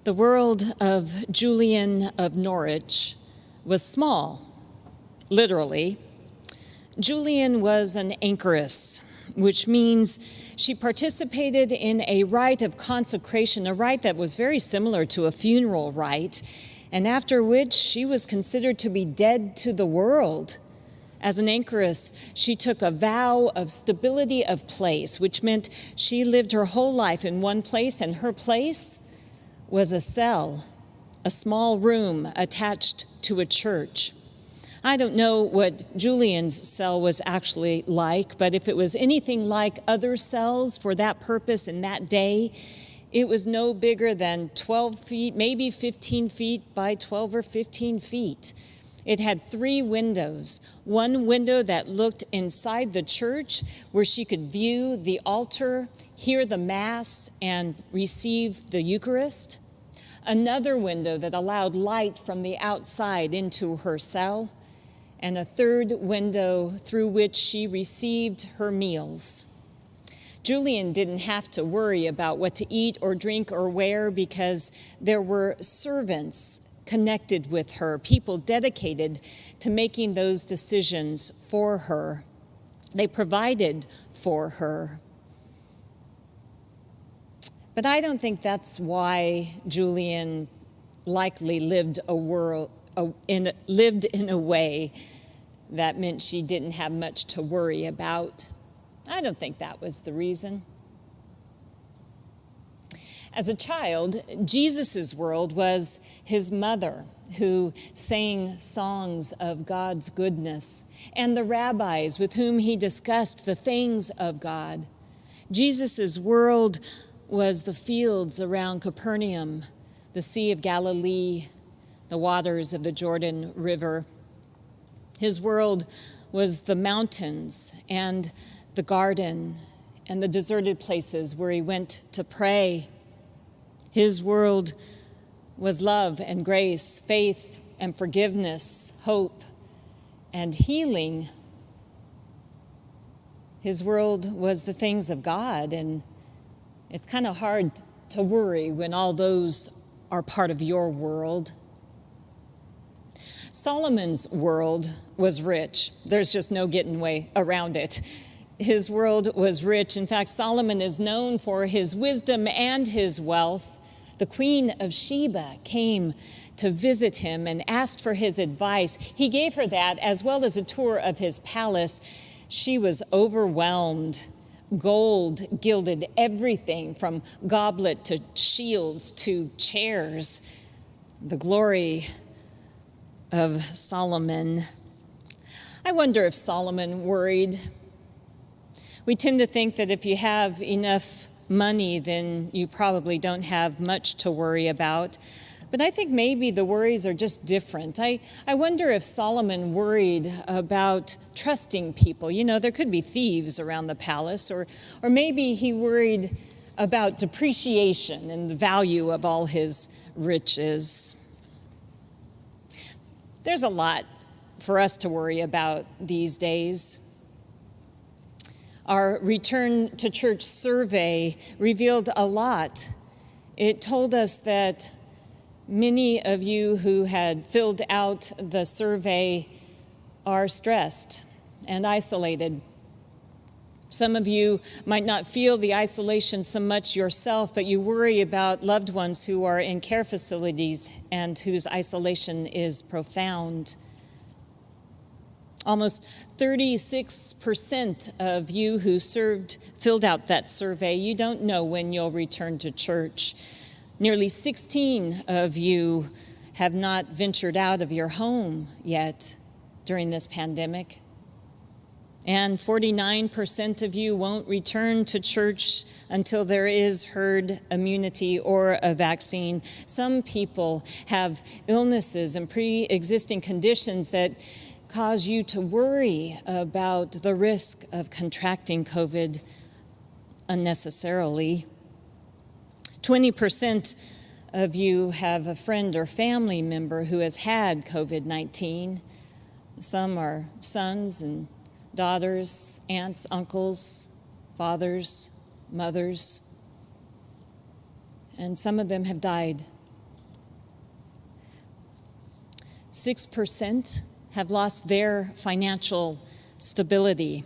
The world of Julian of Norwich was small, literally. Julian was an anchoress, which means she participated in a rite of consecration, a rite that was very similar to a funeral rite, and after which she was considered to be dead to the world. As an anchoress, she took a vow of stability of place, which meant she lived her whole life in one place, and her place was a cell, a small room attached to a church. I don't know what Julian's cell was actually like, but if it was anything like other cells for that purpose in that day, it was no bigger than 12 feet, maybe 15 feet by 12 or 15 feet. It had 3 windows. One window that looked inside the church where she could view the altar, hear the Mass, and receive the Eucharist. Another window that allowed light from the outside into her cell. And a third window through which she received her meals. Julian didn't have to worry about what to eat or drink or wear because there were servants connected with her, people dedicated to making those decisions for her. They provided for her. But I don't think that's why Julian likely lived in a way that meant she didn't have much to worry about. I don't think that was the reason. As a child, Jesus' world was his mother, who sang songs of God's goodness, and the rabbis with whom he discussed the things of God. Jesus' world was the fields around Capernaum, the Sea of Galilee, the waters of the Jordan River. His world was the mountains and the garden and the deserted places where he went to pray. His world was love and grace, faith and forgiveness, hope and healing. His world was the things of God, and it's kind of hard to worry when all those are part of your world. Solomon's world was rich. There's just no getting way around it. His world was rich. In fact, Solomon is known for his wisdom and his wealth. The Queen of Sheba came to visit him and asked for his advice. He gave her that, as well as a tour of his palace. She was overwhelmed. Gold gilded everything from goblet to shields to chairs. The glory of Solomon. I wonder if Solomon worried. We tend to think that if you have enough money, then you probably don't have much to worry about. But I think maybe the worries are just different. I wonder if Solomon worried about trusting people. You know, there could be thieves around the palace, or maybe he worried about depreciation and the value of all his riches. There's a lot for us to worry about these days. Our Return to Church survey revealed a lot. It told us that many of you who had filled out the survey are stressed and isolated. Some of you might not feel the isolation so much yourself, but you worry about loved ones who are in care facilities and whose isolation is profound. Almost 36% of you who filled out that survey, you don't know when you'll return to church. Nearly 16 of you have not ventured out of your home yet during this pandemic. And 49% of you won't return to church until there is herd immunity or a vaccine. Some people have illnesses and pre-existing conditions that cause you to worry about the risk of contracting COVID unnecessarily. 20% of you have a friend or family member who has had COVID-19. Some are sons and daughters, aunts, uncles, fathers, mothers, and some of them have died 6% have lost their financial stability.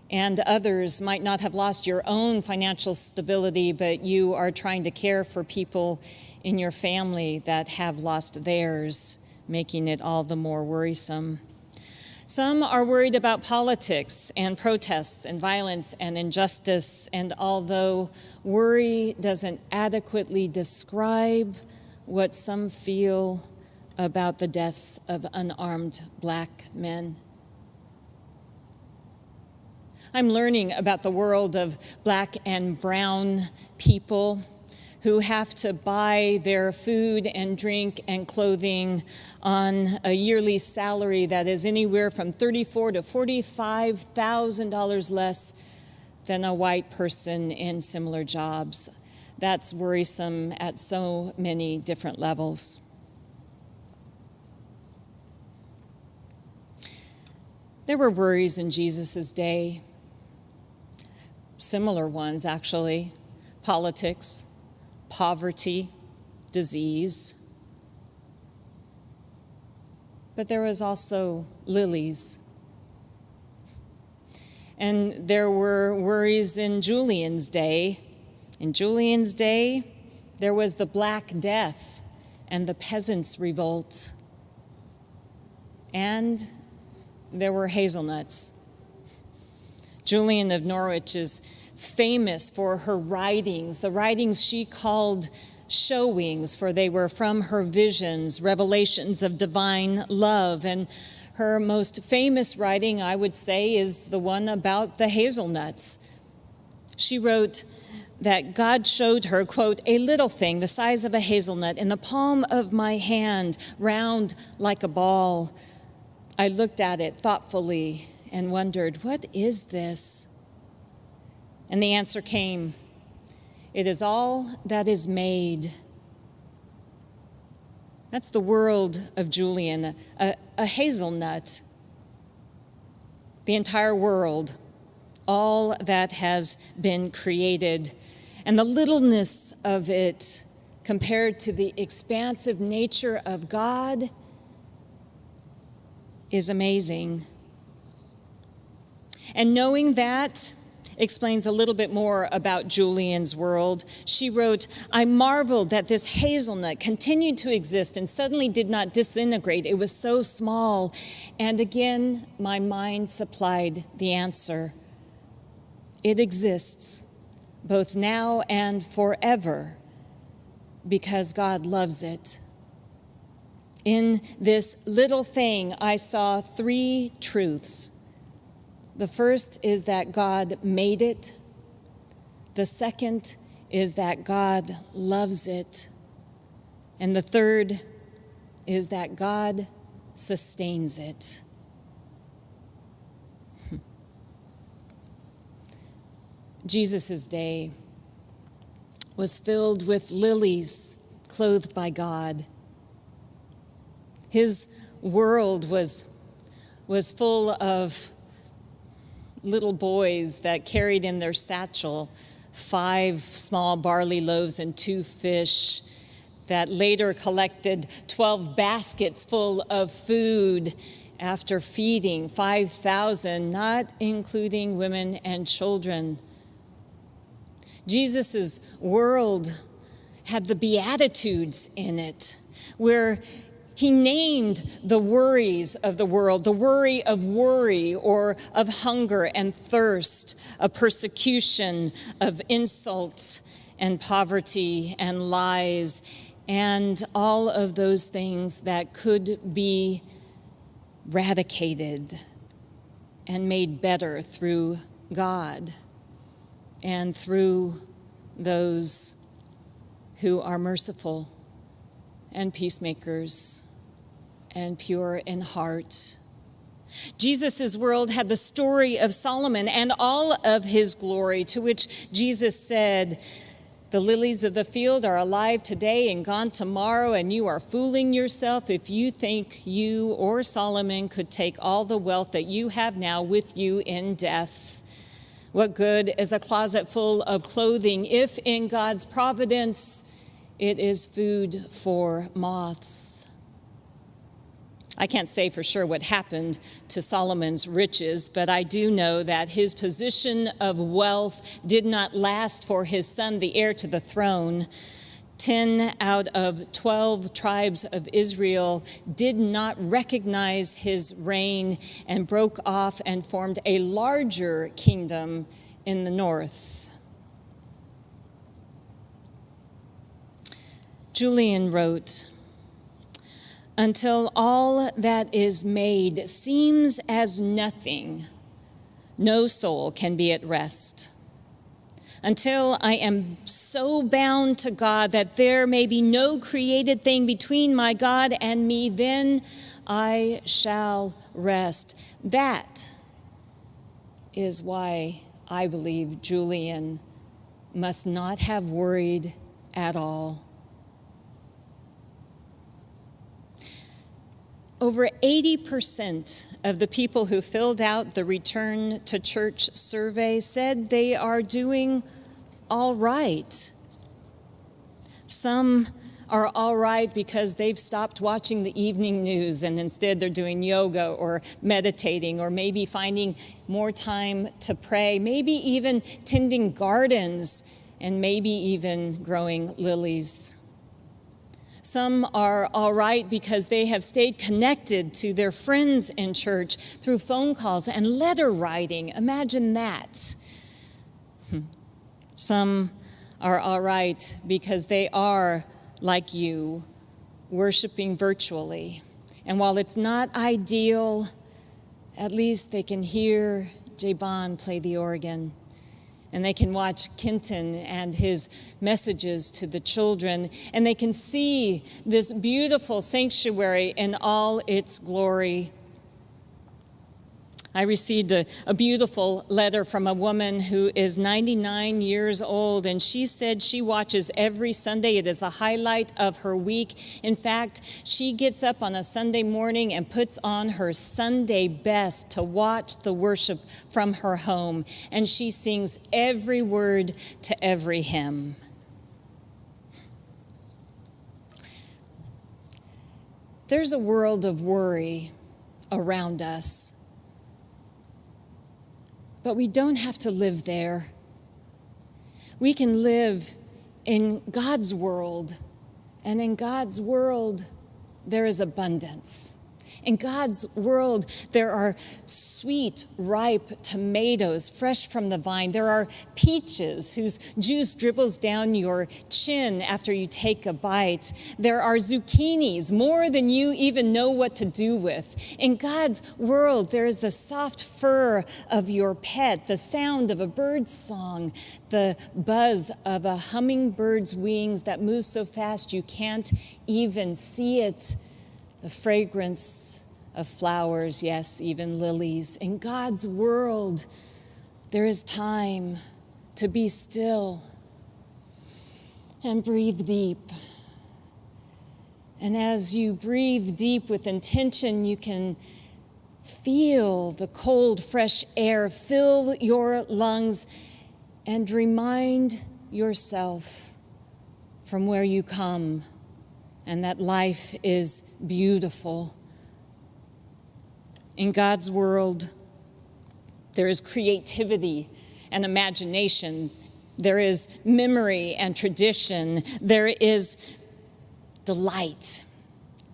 And others might not have lost your own financial stability, but you are trying to care for people in your family that have lost theirs, making it all the more worrisome. Some are worried about politics and protests and violence and injustice, and although worry doesn't adequately describe what some feel about the deaths of unarmed Black men. I'm learning about the world of Black and brown people who have to buy their food and drink and clothing on a yearly salary that is anywhere from $34,000 to $45,000 less than a white person in similar jobs. That's worrisome at so many different levels. There were worries in Jesus' day. Similar ones, actually. Politics, poverty, disease. But there was also lilies. And there were worries in Julian's day. In Julian's day, there was the Black Death and the Peasants' Revolt. And there were hazelnuts. Julian of Norwich is famous for her writings, the writings she called showings, for they were from her visions, revelations of divine love. And her most famous writing, I would say, is the one about the hazelnuts. She wrote that God showed her, quote, "a little thing the size of a hazelnut in the palm of my hand, round like a ball. I looked at it thoughtfully and wondered, what is this? And the answer came, it is all that is made." That's the world of Julian, a hazelnut. The entire world, all that has been created, and the littleness of it compared to the expansive nature of God is amazing. And knowing that explains a little bit more about Julian's world. She wrote, "I marveled that this hazelnut continued to exist and suddenly did not disintegrate. It was so small. And again, my mind supplied the answer. It exists, both now and forever, because God loves it. In this little thing, I saw three truths. The first is that God made it. The second is that God loves it. And the third is that God sustains it." Jesus' day was filled with lilies clothed by God. His world was full of little boys that carried in their satchel 5 small barley loaves and 2 fish, that later collected 12 baskets full of food after feeding 5,000, not including women and children. Jesus' world had the Beatitudes in it, where he named the worries of the world, the worry of worry, or of hunger and thirst, of persecution, of insults and poverty and lies, and all of those things that could be eradicated and made better through God and through those who are merciful and peacemakers and pure in heart. Jesus' world had the story of Solomon and all of his glory, to which Jesus said, "The lilies of the field are alive today and gone tomorrow, and you are fooling yourself if you think you or Solomon could take all the wealth that you have now with you in death. What good is a closet full of clothing if in God's providence it is food for moths?" I can't say for sure what happened to Solomon's riches, but I do know that his position of wealth did not last for his son, the heir to the throne. 10 out of 12 tribes of Israel did not recognize his reign and broke off and formed a larger kingdom in the north. Julian wrote, "Until all that is made seems as nothing, no soul can be at rest. Until I am so bound to God that there may be no created thing between my God and me, then I shall rest." That is why I believe Julian must not have worried at all. Over 80% of the people who filled out the Return to Church survey said they are doing all right. Some are all right because they've stopped watching the evening news and instead they're doing yoga or meditating or maybe finding more time to pray, maybe even tending gardens and maybe even growing lilies. Some are all right because they have stayed connected to their friends in church through phone calls and letter writing. Imagine that. Some are all right because they are, like you, worshiping virtually. And while it's not ideal, at least they can hear Jabon play the organ. And they can watch Kenton and his messages to the children. And they can see this beautiful sanctuary in all its glory. I received a beautiful letter from a woman who is 99 years old, and she said she watches every Sunday. It is the highlight of her week. In fact, she gets up on a Sunday morning and puts on her Sunday best to watch the worship from her home, and she sings every word to every hymn. There's a world of worry around us. But we don't have to live there. We can live in God's world, and in God's world, there is abundance. In God's world, there are sweet, ripe tomatoes fresh from the vine. There are peaches whose juice dribbles down your chin after you take a bite. There are zucchinis, more than you even know what to do with. In God's world, there is the soft fur of your pet, the sound of a bird's song, the buzz of a hummingbird's wings that moves so fast you can't even see it. The fragrance of flowers, yes, even lilies. In God's world, there is time to be still and breathe deep. And as you breathe deep with intention, you can feel the cold, fresh air fill your lungs and remind yourself from where you come and that life is beautiful. In God's world, there is creativity and imagination. There is memory and tradition. There is delight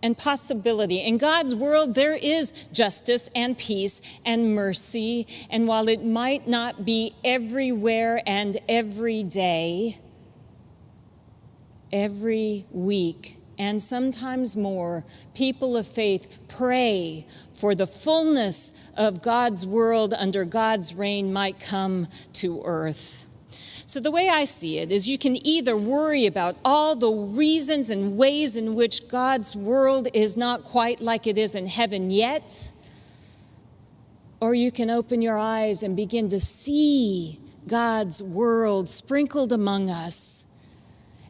and possibility. In God's world, there is justice and peace and mercy. And while it might not be everywhere and every day, every week, and sometimes more, people of faith pray for the fullness of God's world under God's reign might come to earth. So the way I see it is you can either worry about all the reasons and ways in which God's world is not quite like it is in heaven yet, or you can open your eyes and begin to see God's world sprinkled among us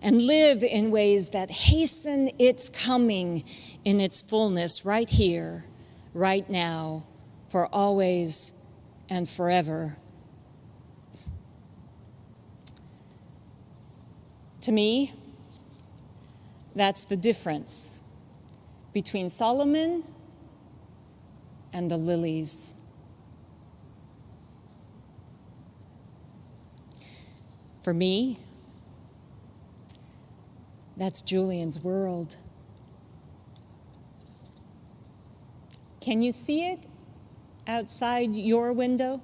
and live in ways that hasten its coming in its fullness right here, right now, for always and forever. To me, that's the difference between Solomon and the lilies. For me, that's Julian's world. Can you see it outside your window?